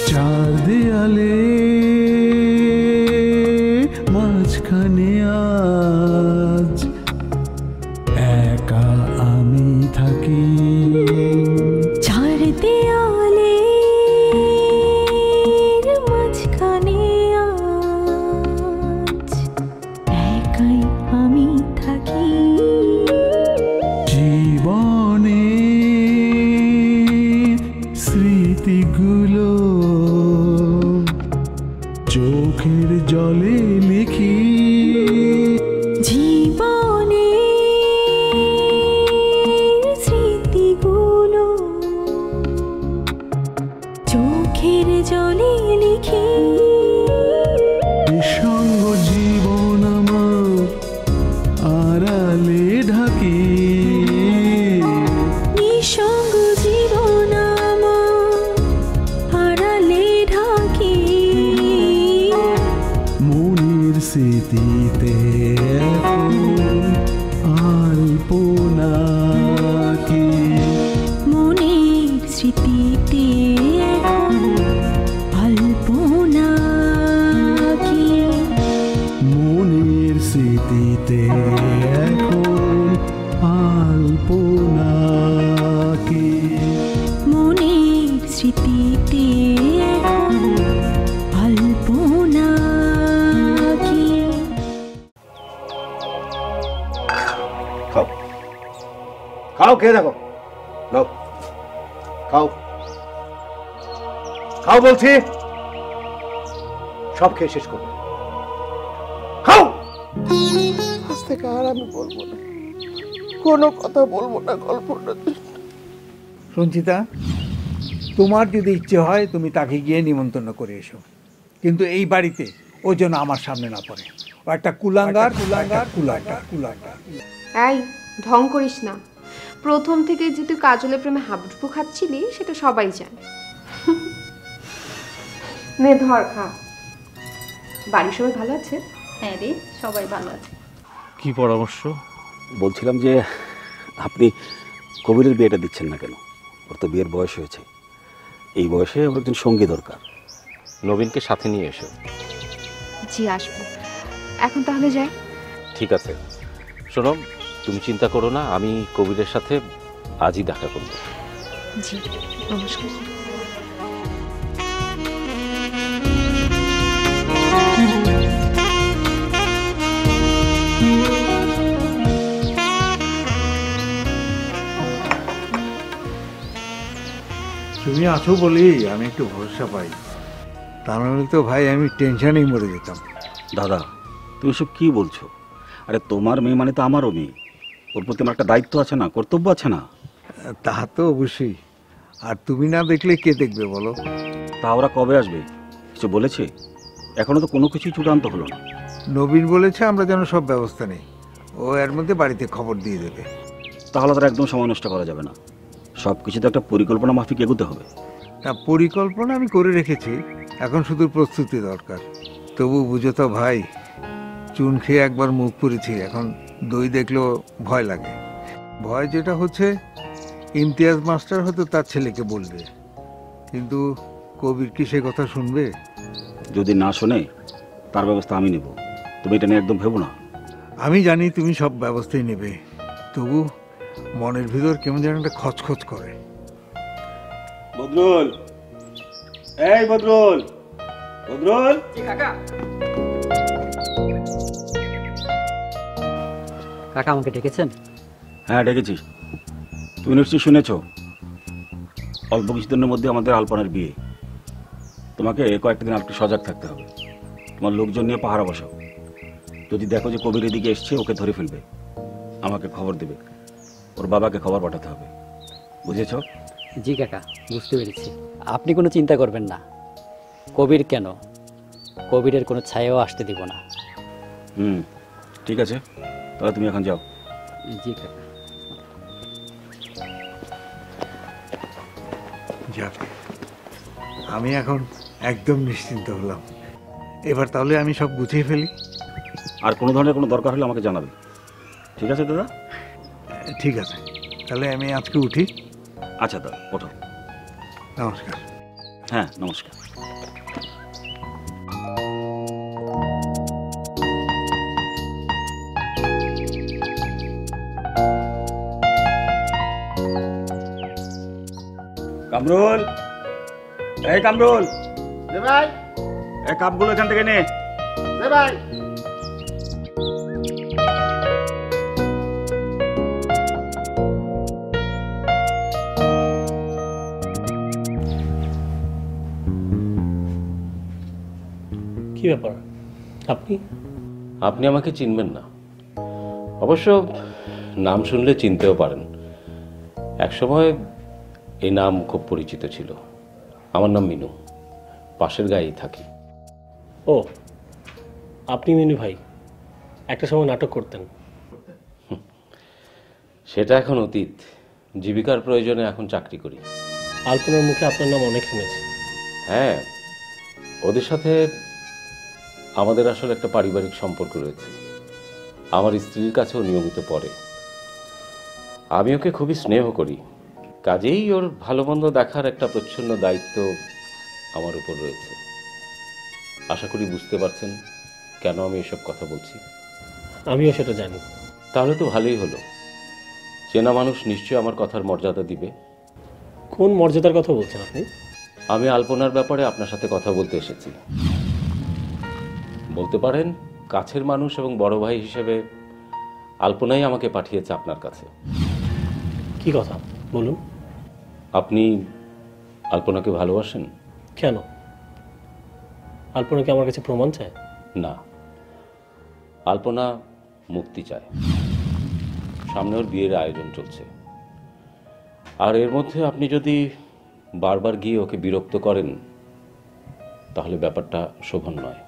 চার দেয়ালে মাঝখানে আজ একা আমি থাকি। চার দেয়ালে মাঝখানে আজ একাই আমি থাকি। জীবনে স্মৃতিগুলো চোখের জলে লিখি। জীবনে স্মৃতিগুলো চোখের জলে লিখি। নিঃসঙ্গ জীবন আমার আড়ালে ঢাকি। নিঃসঙ্গ জীবন আমার আড়ালে ঢাকি। মনের স্মৃতিতে এখন আলপনা কি। মনের স্মৃতিতে এখন আলপনা কি। মনের স্মৃতিতে এখন আলপনা কি। মনের স্মৃতিতে এখন আলপনা কি। খাও খাও, খেয়ে দেখো, নাও খাও, খাও বলছি, সব খেয়ে শেষ করবে, খাও। আজ থেকে আর আমি বলবো না, কোনো কথা বলবো না গল্পটা। সঞ্চিতা, তোমার যদি ইচ্ছে হয় তুমি তাকে গিয়ে নিমন্ত্রণ করে এসো, কিন্তু এই বাড়িতে ও যেন আমার সামনে না পড়ে। ও একটা কুলাঙ্গার কুলাঙ্গার কুলাঙ্গার কুলাঙ্গার। এই ঢং করিস না। প্রথম থেকে যে তুই কাজলের প্রেমে হাবুডুবু খাচ্ছিলি সেটা সবাই জানে। নে ধর খা। বাড়ির সবাই ভালো আছে? হ্যাঁ রে, সবাই ভালো আছে। কি পরামর্শ? বলছিলাম যে আপনি কবিরের বিয়েটা দিচ্ছেন না কেন? ওর তো বিয়ের বয়স হয়েছে, এই বয়সে ওর একজন সঙ্গী দরকার। নবীনকে সাথে নিয়ে এসো। জি আসবো। এখন তাহলে যাই। ঠিক আছে, শোনো, তুমি চিন্তা করো না, আমি কবিরের সাথে আজই দেখা করব। জি নমস্কার। তুমি আছো বলেই আমি একটু ভরসা পাই, তা নাহলে তো ভাই আমি টেনশনেই মরে যেতাম। দাদা, তুমি সব কি বলছো? আরে তোমার মেয়ে মানে তো আমারও মেয়ে, ওর প্রতি আমার একটা দায়িত্ব আছে না, কর্তব্য আছে না? তা তো অবশ্যই, আর তুমি না দেখলে কে দেখবে বলো? তা ওরা কবে আসবে কিছু বলেছে? এখনো তো কোনো কিছুই চূড়ান্ত হলো না। নবীন বলেছে আমরা যেন সব ব্যবস্থা নেই, ও এর মধ্যে বাড়িতে খবর দিয়ে দেবে। তাহলে তারা একদম সময় নষ্ট করা যাবে না, সব কিছুতে একটা পরিকল্পনা মাফিক এগোতে হবে। না, পরিকল্পনা আমি করে রেখেছি, এখন শুধু প্রস্তুতি দরকার। তবু বুঝো তো ভাই, চুন খেয়ে একবার মুখ পুড়েছি, এখন দই দেখলেও ভয় লাগে। ভয় যেটা হচ্ছে, ইমতিয়াজ মাস্টার হয়তো তার ছেলেকে বলবে, কিন্তু কবির কি সে কথা শুনবে? যদি না শোনে তার ব্যবস্থা আমি নেব, তুমি এটা নিয়ে একদম ভেবো না। আমি জানি তুমি সব ব্যবস্থাই নেবে, তবু মনের ভিতর কেমন যেন একটা খচখচ করে। বদরুল, এই বদরুল, বদরুল। কাকা, কাকা আমাকে ডেকেছেন? হ্যাঁ ডেকেছি। তুমি নিশ্চয়ই শুনেছ অল্প কিছুদিনের মধ্যে আমাদের আলপনার বিয়ে। তোমাকে কয়েকটা দিন একটু সজাগ থাকতে হবে, তোমার লোকজন নিয়ে পাহারা বসাও। যদি দেখো যে কবির এদিকে এসছে, ওকে ধরে ফেলবে, আমাকে খবর দেবে, ওর বাবাকে খবর পাঠাতে হবে, বুঝেছ? জি কাকা, বুঝতে পেরেছি। আপনি কোনো চিন্তা করবেন না, কবির কেন, কবিরের কোনো ছায়াও আসতে দিব না। ঠিক আছে, তাহলে তুমি এখন যাও। জি কাকা। যাক, আমি এখন একদম নিশ্চিন্ত হলাম। এবার তাহলে আমি সব গুছিয়ে ফেলি। আর কোনো ধরনের কোনো দরকার হলে আমাকে জানাবে, ঠিক আছে দাদা? ঠিক আছে, তাহলে আমি আজকে উঠি। আচ্ছা দাদা, ওঠো। নমস্কার। হ্যাঁ, নমস্কার। কামরুল, এই কামরুল, ভাই এই কাপগুলো এখান থেকে নে। ভাই কি ব্যাপার, আপনি আপনি আমাকে চিনবেন না, অবশ্য নাম শুনলে চিনতেও পারেন। একসময় এই নাম খুব পরিচিত ছিল। আমার নাম মিনু, পাশের গায়েই থাকি। ও, আপনি মিনু ভাই, একটা সময় নাটক করতেন। সেটা এখন অতীত। জীবিকার প্রয়োজনে এখন চাকরি করি। আলপনার মুখে আপনার নাম অনেক শুনেছি। হ্যাঁ, ওদের সাথে আমাদের আসলে একটা পারিবারিক সম্পর্ক রয়েছে। আমার স্ত্রীর কাছেও নিয়মিত পড়ে। আমি ওকে খুবই স্নেহ করি, কাজেই ওর ভালো মন্দ দেখার একটা প্রচ্ছন্ন দায়িত্ব আমার উপর রয়েছে। আশা করি বুঝতে পারছেন কেন আমি এসব কথা বলছি। আমিও সেটা জানি। তাহলে তো ভালোই হলো। চেনা মানুষ নিশ্চয়ই আমার কথার মর্যাদা দিবে। কোন মর্যাদার কথা বলছেন আপনি? আমি আলপনার ব্যাপারে আপনার সাথে কথা বলতে এসেছি। বলতে পারেন কাছের মানুষ এবং বড় ভাই হিসেবে আলপনাই আমাকে পাঠিয়েছে আপনার কাছে। কি কথা বলুন। আপনি আলপনাকে ভালোবাসেন? কেন? আলপনা কি আমার কাছে প্রমাণ চায়? না, আলপনা মুক্তি চায়। সামনে ওর বিয়ের আয়োজন চলছে, আর এর মধ্যে আপনি যদি বারবার গিয়ে ওকে বিরক্ত করেন তাহলে ব্যাপারটা শোভন নয়।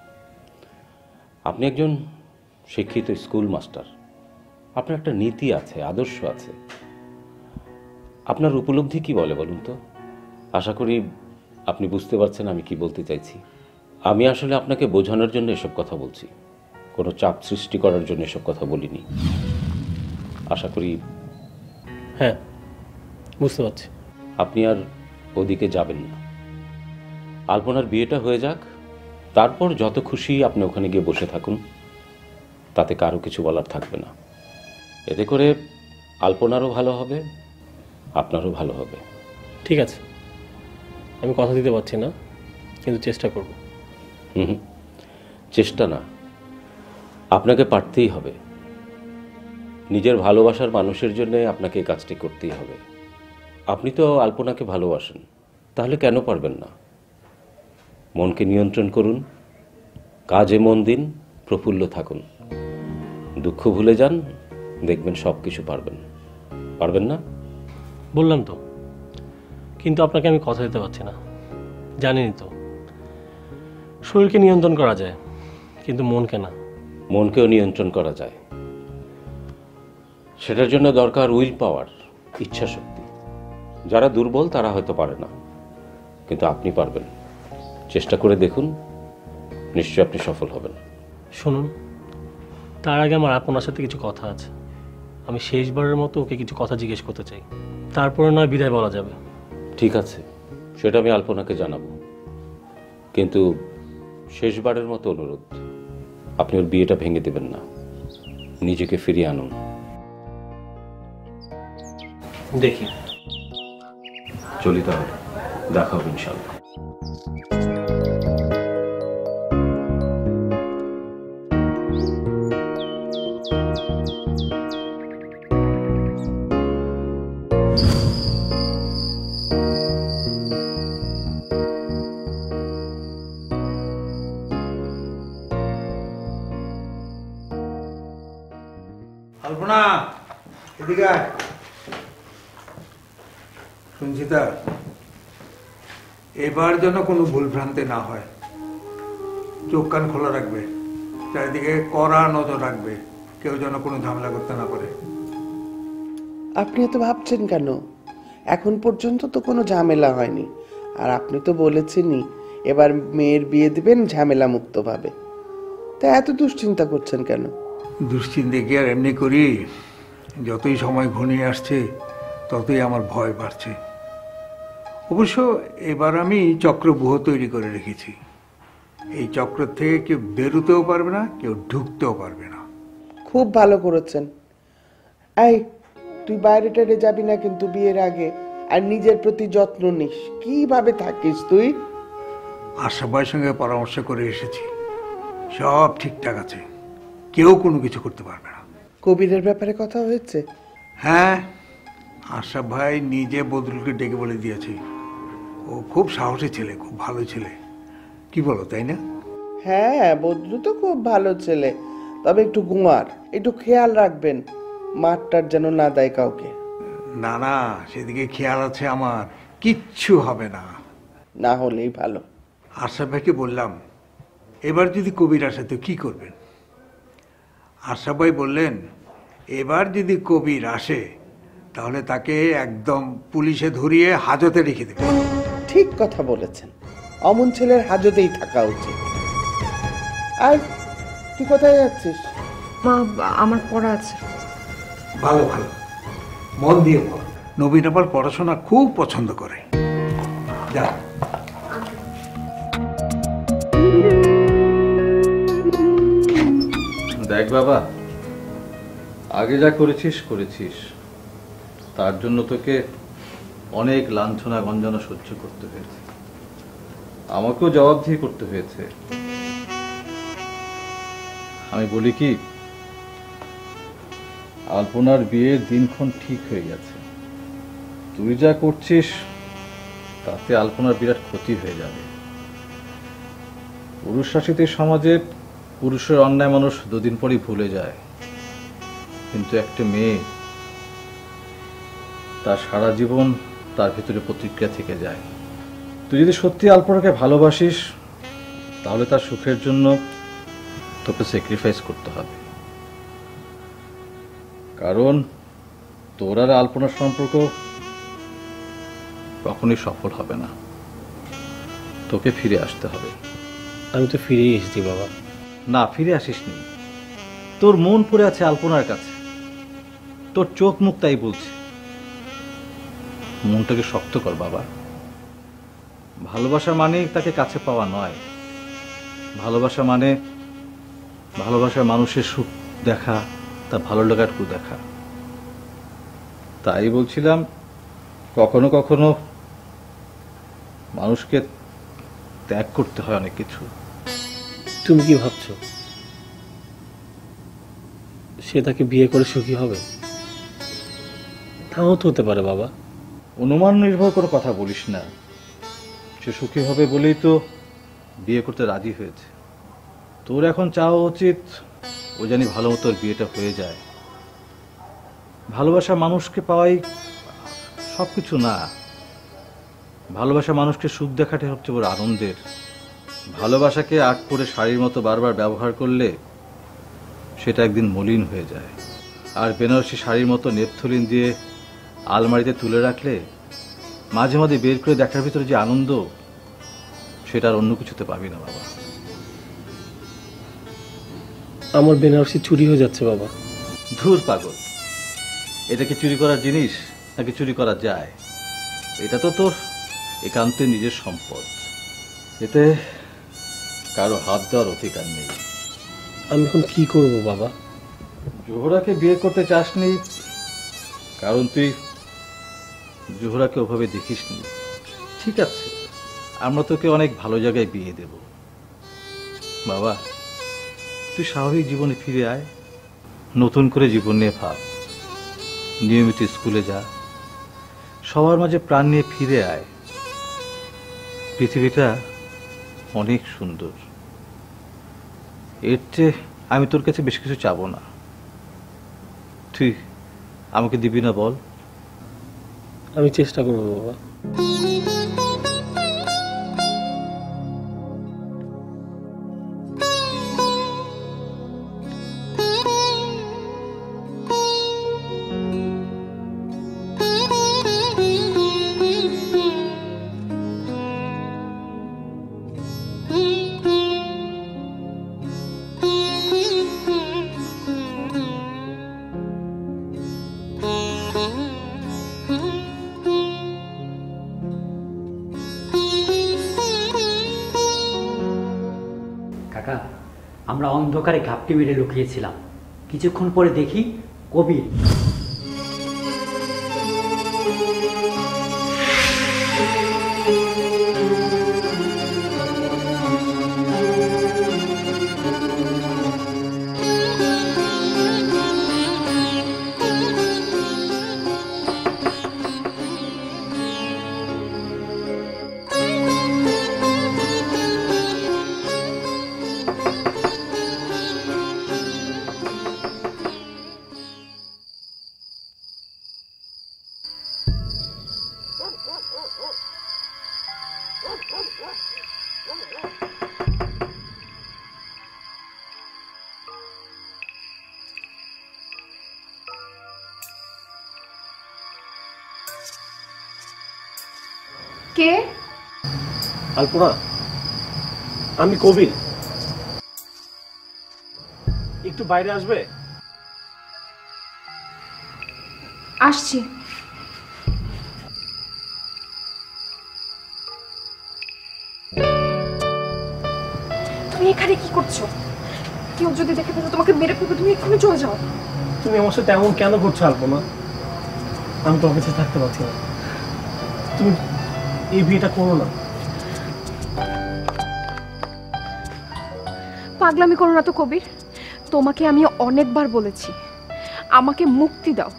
আপনি একজন শিক্ষিত স্কুল মাস্টার, আপনার একটা নীতি আছে, আদর্শ আছে। আপনার উপলব্ধি কি বলে বলুন তো? আশা করি আপনি বুঝতে পারছেন আমি কি বলতে চাইছি। আমি আসলে আপনাকে বোঝানোর জন্য এসব কথা বলছি, কোনো চাপ সৃষ্টি করার জন্য এসব কথা বলিনি। আশা করি হ্যাঁ, বুঝতে পারছি। আপনি আর ওদিকে যাবেন না। আলপনার বিয়েটা হয়ে যাক, তারপর যত খুশি আপনি ওখানে গিয়ে বসে থাকুন, তাতে কারো কিছু বলার থাকবে না। এতে করে আলপনারও ভালো হবে, আপনারও ভালো হবে। ঠিক আছে, আমি কথা দিতে পারছি না, কিন্তু চেষ্টা করব। চেষ্টা না, আপনাকে পারতেই হবে। নিজের ভালোবাসার মানুষের জন্য আপনাকে এই কাজটি করতেই হবে। আপনি তো আলপনাকে ভালোবাসেন, তাহলে কেন পারবেন না? মনকে নিয়ন্ত্রণ করুন, কাজে মন দিন, প্রফুল্ল থাকুন, দুঃখ ভুলে যান, দেখবেন সব কিছু পারবেন। পারবেন না? বললাম তো, কিন্তু আপনাকে আমি কথা দিতে পারছি না। জানেনই তো, শরীরকে নিয়ন্ত্রণ করা যায়, কিন্তু মনকে না। মনকেও নিয়ন্ত্রণ করা যায়, সেটার জন্য দরকার উইল পাওয়ার, ইচ্ছা শক্তি। যারা দুর্বল তারা হয়তো পারে না, কিন্তু আপনি পারবেন। চেষ্টা করে দেখুন, নিশ্চয়ই আপনি সফল হবেন। শুনুন, তার আগে আমার আপনার সাথে কিছু কথা আছে। আমি শেষবারের মতো ওকে কিছু কথা জিজ্ঞেস করতে চাই, তারপরে নয় বিদায় বলা যাবে। ঠিক আছে, সেটা আমি আলপনাকে জানাবো, কিন্তু শেষবারের মতো অনুরোধ, আপনি ওর বিয়েটা ভেঙে দেবেন না, নিজেকে ফিরিয়ে আনুন। দেখি। চলি তাহলে, দেখা হবে ইনশাআল্লাহ। আলপনা, এদিকে আয়। সঞ্চিতা, এবার যেন কোনো ভুলভ্রান্তি না হয়। চোখ কান খোলা রাখবে, চারিদিকে কড়া নজর রাখবে, কেউ যেন কোনো ঝামেলা করতে না পারে। আপনি এত ভাবছেন কেন? এখন পর্যন্ত তো কোনো ঝামেলা হয়নি, আর আপনি তো বলেছেনই এবার মেয়ের বিয়ে দিবেন ঝামেলা মুক্তভাবে। তা এত দুশ্চিন্তা করছেন কেন? দুশ্চিন্তা কি আর এমনি করি? যতই সময় ঘনিয়ে আসছে ততই আমার ভয় বাড়ছে। অবশ্য এবার আমি চক্রব্যূহ তৈরি করে রেখেছি। এই চক্র থেকে কেউ বেরোতেও পারবে না, কেউ ঢুকতেও পারবে না। খুব ভালো করেছেন। এই তুই বাইরে টেরে যাবি না কিন্তু বিয়ের আগে, আর নিজের প্রতি যত্ন নিস। কিভাবে থাকিস তুই? আশরাফ ভাইয়ের সঙ্গে পরামর্শ করে এসেছি, সব ঠিকঠাক আছে, কেউ কোনো কিছু করতে পারবে না। কবিরের ব্যাপারে কথা হয়েছে? হ্যাঁ, আশরাফ ভাই নিজে বদরুলকে ডেকে বলে দিয়েছে। ও খুব সাহসী ছেলে, খুব ভালো ছেলে। কি বলো, তাই না? হ্যাঁ, বদলু তো খুব ভালো ছেলে, তবে একটু গুমার। একটু খেয়াল রাখবেন মাঠটার যেন না দেয় কাউকে। না না, সেদিকে খেয়াল আছে আমার, কিচ্ছু হবে না। না হলেই ভালো। আশরাফ ভাইকে বললাম, এবার যদি কবির আসে তো কি করবেন? আশরাফ ভাই বললেন, এবার যদি কবির আসে তাহলে তাকে একদম পুলিশে ধরিয়ে হাজতে রেখে দেবে। ঠিক কথা বলেছেন, অমন ছেলের হাজতেই থাকা উচিত। আর তুই কোথায় যাচ্ছিস? মা, আমার পড়া আছে। ভালো ভালো, মন দিয়ে পড়। নবীন আবার পড়াশোনা খুব পছন্দ করে। যা। দেখ বাবা, আগে যা করেছিস করেছিস, তার জন্য তোকে অনেক লাঞ্ছনা গঞ্জনা সহ্য করতে হয়েছে, আমাকেও জবাবদিহি করতে হয়েছে। আমি বলি কি, আলপনার বিয়ের দিনক্ষণ ঠিক হয়ে গেছে। তুই যা করছিস তাতে আলপনার বিরাট ক্ষতি হয়ে যাবে। পুরুষ শাসিত সমাজে পুরুষের অন্যায় মানুষ দুদিন পরই ভুলে যায়, কিন্তু একটা মেয়ে তার সারা জীবন তার ভিতরে প্রতিক্রিয়া থেকে যায়। তুই যদি সত্যি আলপনাকে ভালোবাসিস তাহলে তার সুখের জন্য তোকে স্যাক্রিফাইস করতে হবে। কারণ তোর আর আলপনার সম্পর্ক কখনোই সফল হবে না, তোকে ফিরে আসতে হবে। আমি তো ফিরেই এসেছি বাবা। না, ফিরে আসিসনি, তোর মন পড়ে আছে আলপনার কাছে, তোর চোখ মুখ তাই বলছে। মনটাকে শক্ত কর বাবা। ভালোবাসা মানে তাকে কাছে পাওয়া নয়, ভালোবাসা মানে ভালোবাসার মানুষের সুখ দেখা, তার ভালো লাগাটুকু দেখা। তাই বলছিলাম, কখনো কখনো মানুষকে ত্যাগ করতে হয় অনেক কিছু। তুমি কি ভাবছো সে তাকে বিয়ে করে সুখী হবে? তাও তো হতে পারে বাবা। অনুমান নির্ভর করে কথা বলিস না। সে সুখী হবে বলেই তো বিয়ে করতে রাজি হয়েছে। তোর এখন চাওয়া উচিত ও জানি ভালো মতো বিয়েটা হয়ে যায়। ভালোবাসা মানুষকে পাওয়াই সব কিছু না। ভালোবাসা মানুষকে সুখ দেখাটাই হচ্ছে বড় আনন্দের। ভালোবাসাকে আট পরে শাড়ির মতো বারবার ব্যবহার করলে সেটা একদিন মলিন হয়ে যায়। আর বেনারসি শাড়ির মতো নেপথলিন দিয়ে আলমারিতে তুলে রাখলে মাঝে মাঝে বের করে দেখার ভিতরে যে আনন্দ, সেটা আর অন্য কিছুতে পাবি না বাবা। আমার বেনারসি চুরি হয়ে যাচ্ছে বাবা। ধুর পাগল, এটা কি চুরি করার জিনিস নাকি চুরি করা যায়? এটা তো তোর একান্তই নিজের সম্পদ, এতে কারো হাত দেওয়ার অধিকার নেই। আমি এখন কি করব বাবা? জোহরাকে বিয়ে করতে চাসনি কারণ তুই জোহরাকে ওভাবে দেখিসনি। ঠিক আছে, আমরা তোকে অনেক ভালো জায়গায় বিয়ে দেব বাবা। তুই স্বাভাবিক জীবনে ফিরে আয়, নতুন করে জীবন নিয়ে ভাব, নিয়মিত স্কুলে যা, সবার মাঝে প্রাণ নিয়ে ফিরে আয়। পৃথিবীটা অনেক সুন্দর, এর চেয়ে আমি তোর কাছে বেশ কিছু চাবো না। তুই আমাকে দিবি না বল? আমি চেষ্টা করবো বাবা। আমরা অন্ধকারে ঘাপটি মেরে লুকিয়েছিলাম। কিছুক্ষণ পরে দেখি কবির। কে? আলপনা, আমি কবির। একটু বাইরে আসবে? আসছি। তুমি এখানে কি করছো? কেউ যদি দেখে ফেলে তোমাকে মেরে ফেলবে, তুমি এখানে চলে যাও। তুমি আমার সাথে এমন কেন করছো আলপনা? আমি তোমার কাছে থাকতে পারছি না। তুমি এই বিয়েটা করো না। পাগলামি করো না তো কবির। তোমাকে আমি অনেকবার বলেছি আমাকে মুক্তি দাও।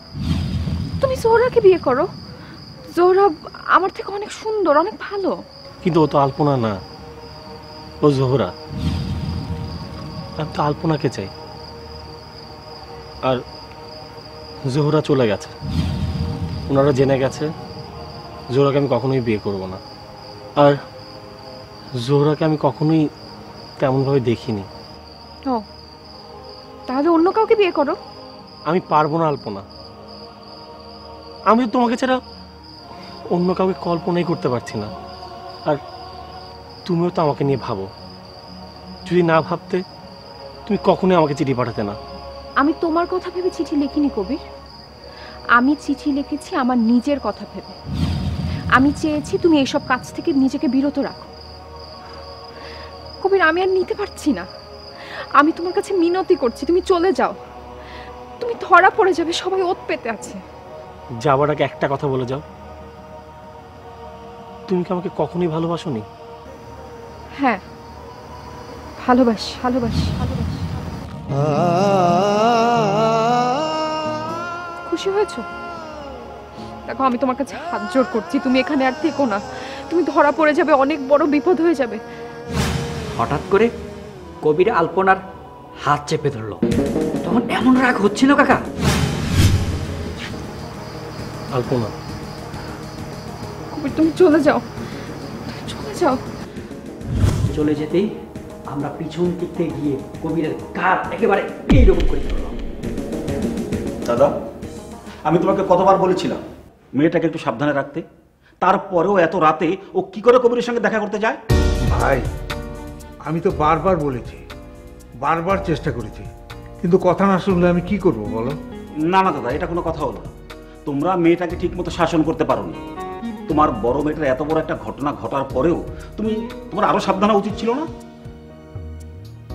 তুমি জোহরাকে বিয়ে করো। জোহরা আমার থেকে অনেক সুন্দর, অনেক ভালো। কিন্তু ও তো আলপনা না, ও জোহরা। আমি তো আলপনাকে চাই, আর জোহরা চলে গেছে। ওনারা জেনে গেছে জোহরাকে আমি কখনোই বিয়ে করব না। আর জোহরাকে আমি কখনোই তেমনভাবে দেখিনি। ও, তাহলে অন্য কাউকে বিয়ে করো। আমি পারবো না আলপনা। আমি তো তোমাকে ছাড়া অন্য কাউকে কল্পনাই করতে পারছি না। আর তুমিও তো আমাকে নিয়ে ভাবো। যদি না ভাবতে তুমি কখনোই আমাকে চিঠি পাঠাতে না। আমি তোমার কথা ভেবে চিঠি লিখিনি কবির। আমি চিঠি লিখেছি আমার নিজের কথা ভেবে। আমি চেয়েছি তুমি এইসব কাজ থেকে নিজেকে বিরত রাখো। কবির, আমি আর নিতে পারছি না। আমি তোমার কাছে মিনতি করছি, তুমি চলে যাও। তুমি ধরা পড়ে যাবে, সবাই ওত পেতে আছে। যাবার আগে একটা কথা বলে যাও, তুমি কি আমাকে কখনোই ভালোবাসোনি? হ্যাঁ, ভালোবাসি, ভালোবাসি, ভালোবাসি। খুশি হয়েছো? দেখো, আমি তোমার কাছে হাত জোড় করছি, তুমি এখানে আর থেকো না। তুমি ধরা পড়ে যাবে, অনেক বড় বিপদ হয়ে যাবে। হঠাৎ করে কবির আলপনার হাত চেপে ধরলো, তখন এমন রাগ হচ্ছিল কাকা। আলপনা, কবির তুমি চলে যাও, চলে যাও। চলে যেতেই আমরা পিছন দিক থেকে গিয়ে কবিরের কাঁধ একেবারে এইরকম করে ধরলাম। দাদা, আমি তোমাকে কতবার বলেছিলাম মেয়েটাকে একটু সাবধানে রাখতে। তারপরেও এত রাতে ও কি করে কবিরের সঙ্গে দেখা করতে যায়? ভাই, আমি তো বারবার বলেছি, বারবার চেষ্টা করেছি, কিন্তু কথা না শুনলে আমি কি করব বলো? না না দাদা, এটা কোনো কথা হলো না। তোমরা মেয়েটাকে ঠিক মতো শাসন করতে পারোনি। তোমার বড় মেয়েটার এত বড় একটা ঘটনা ঘটার পরেও তোমার আরো সাবধান হওয়া উচিত ছিল না?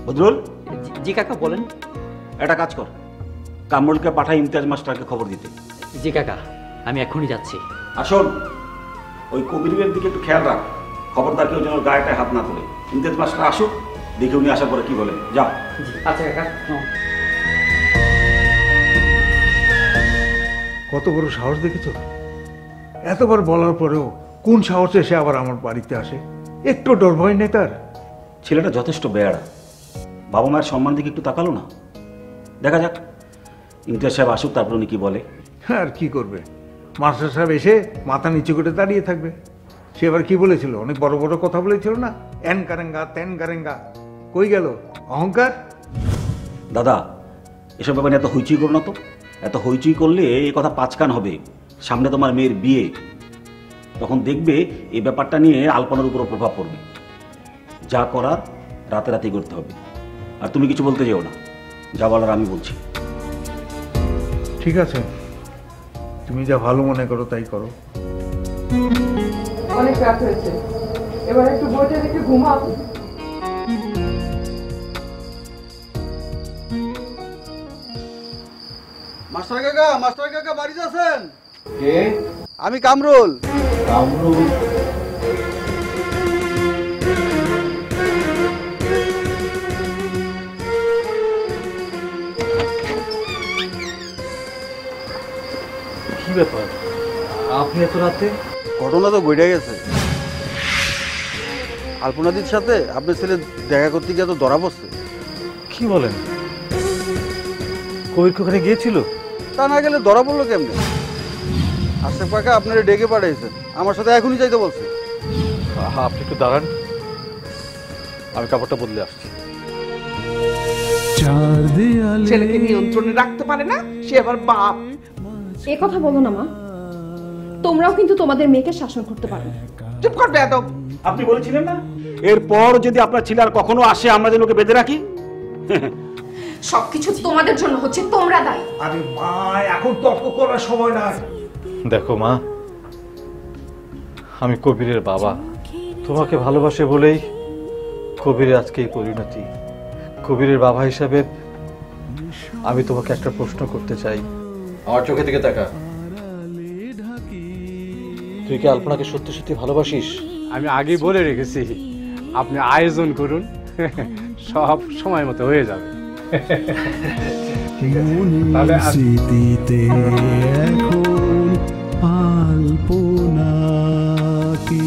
বদরুল। জি কাকা, বলেন। একটা কাজ কর, কামরুলকে পাঠাই ইমতিয়াজ মাস্টারকে খবর দিতে। জি কাকা, আমি এখনই যাচ্ছি। আসুন, ওই কবিরের দিকে একটু খেয়াল রাখ। খবরদার কেউ যেন গায়েটায় হাত না তোলে। ইমতিয়াজ মাস্টার আসুক, দেখে উনি আসার পরে কি বলে। যাও। আচ্ছা কাকা। কত বড় সাহস দেখেছো? এতবার বলার পরেও কোন সাহসে সে আবার আমার বাড়িতে আসে? একটু ডর ভয় নেই তার? ছেলেটা যথেষ্ট বেয়াড়া। বাবা মায়ের সম্মান দিকে একটু তাকালো না? দেখা যাক, ইমতিয়াজ সাহেব আসুক, তারপর উনি কি বলে। আর কি করবে, মাস্টার সাহেব এসে মাথা নিচু করে দাঁড়িয়ে থাকবে। সে এবার কি বলেছিল? অনেক বড় বড় কথা বলেছিল না, এন কারেঙ্গা তেন কারেঙ্গা। কই গেল অহংকার? দাদা, এসব ব্যাপারে এত হইচই করো না তো। এত হইচই করলে এই কথা পাঁচকান হবে। সামনে তোমার মেয়ের বিয়ে, তখন দেখবে এই ব্যাপারটা নিয়ে আলপনার উপরও প্রভাব পড়বে। যা করার রাতে রাতেই করতে হবে। আর তুমি কিছু বলতে যেও না, যা বলার আমি বলছি। ঠিক আছে, তুমি যা ভালো মনে করো তাই করো। অনেক রাত হয়েছে, এবার একটু বইটা দেখে ঘুমাও। মাস্টার কাকা বাড়িতে আছেন? কে? আমি কামরুল। কামরুল? কি ব্যাপার, আপনি এত রাতে? ঘটনা তো ঘটে গেছে। আলপনাদির সাথে আপনার ছেলে দেখা করতে গিয়ে তো ধরা পড়ছে। কি বলেন? কবির ওখানে গিয়েছিল? তা না গেলে ধরা পড়লো কেমনে? আশরাফ কাকা আপনারা ডেকে পাঠিয়েছেন, আমার সাথে এখনই যাইতে বলছে। আপনি একটু দাঁড়ান, আমি কাপড়টা বদলে আসছি। ছেলেকে নিয়ন্ত্রণে রাখতে পারে না, সে আবার বাপ। এ কথা বলো না মা, তোমরাও কিন্তু তোমাদের মেয়েকে শাসন করতে পারো। চুপ কর বেয়াদব। আপনি বলেছিলেন না এরপর যদি আপনার ছেলে আর কখনো আসে আমরা যেন ওকে বেঁধে রাখি? সবকিছু তোমাদের জন্য হচ্ছে, তোমরা দায়ী। আরে মা, এখন তর্ক করার সময় নাই। দেখো মা, আমি কবিরের বাবা, তোমাকে ভালোবাসে বলেই কবিরের আজকে এই পরিণতি। কবিরের বাবা হিসাবে আমি তোমাকে একটা প্রশ্ন করতে চাই। আমার চোখে দিকে তাকা। তুই কি আলপনাকে সত্যি সত্যি ভালোবাসিস? আমি আগেই বলে রেখেছি, আপনি আয়োজন করুন, সব সময় মতো হয়ে যাবে। মনের স্মৃতিতে এখন আলপনা কি